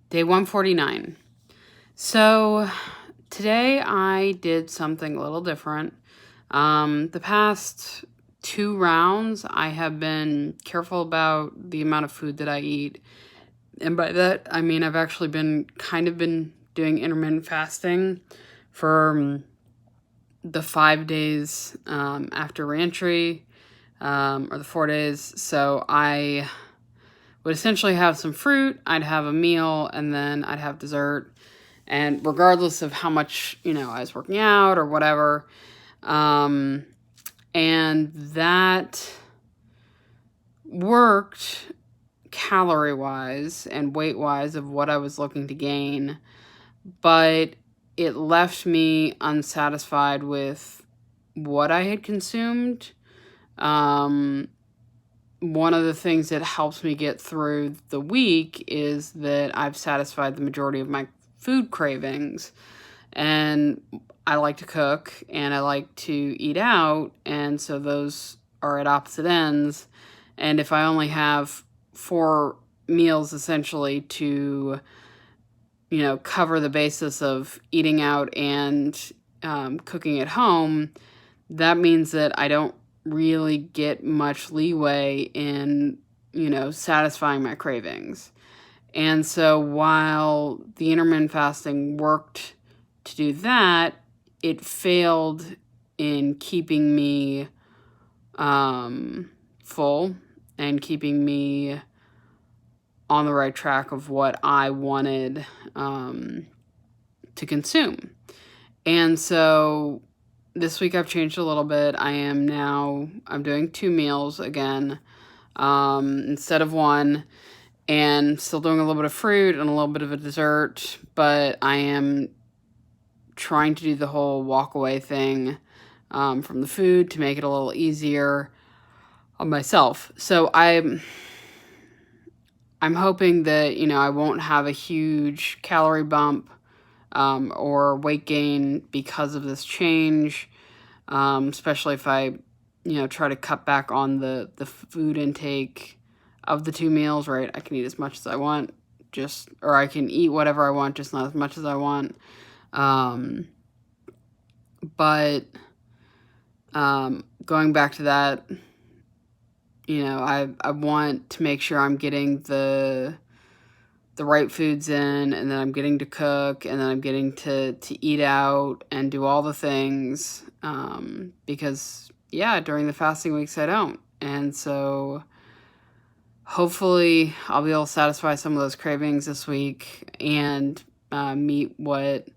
Day 149. So today I did something a little different. The past 2 rounds, I have been careful about the amount of food that I eat. And by that, I mean I've actually been doing intermittent fasting for the 5 days after reentry, or the 4 days. So I would essentially have some fruit, I'd have a meal, and then I'd have dessert. And regardless of how much, I was working out or whatever, and that worked calorie-wise and weight-wise of what I was looking to gain, but it left me unsatisfied with what I had consumed. One of the things that helps me get through the week is that I've satisfied the majority of my food cravings. And I like to cook and I like to eat out. And so those are at opposite ends. And if I only have 4 meals essentially to, cover the basis of eating out and cooking at home, that means that I don't really get much leeway in, satisfying my cravings. And so while the intermittent fasting worked to do that, it failed in keeping me full and keeping me on the right track of what I wanted to consume. And so this week I've changed a little bit. I'm doing 2 meals again, instead of 1, and still doing a little bit of fruit and a little bit of a dessert, but I am trying to do the whole walk away thing from the food to make it a little easier on myself. So I'm hoping that, I won't have a huge calorie bump or weight gain because of this change, especially if I, try to cut back on the food intake of the 2 meals, right? I can eat as much as I want, or I can eat whatever I want, just not as much as I want. But going back to that, I want to make sure I'm getting the right foods in, and then I'm getting to cook, and then I'm getting to eat out and do all the things, because during the fasting weeks I don't. And so hopefully I'll be able to satisfy some of those cravings this week and meet what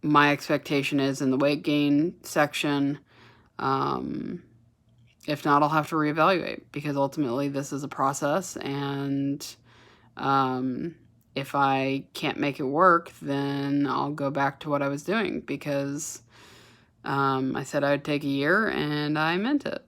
my expectation is in the weight gain section. If not, I'll have to reevaluate, because ultimately this is a process, and if I can't make it work, then I'll go back to what I was doing, because I said I would take a year, and I meant it.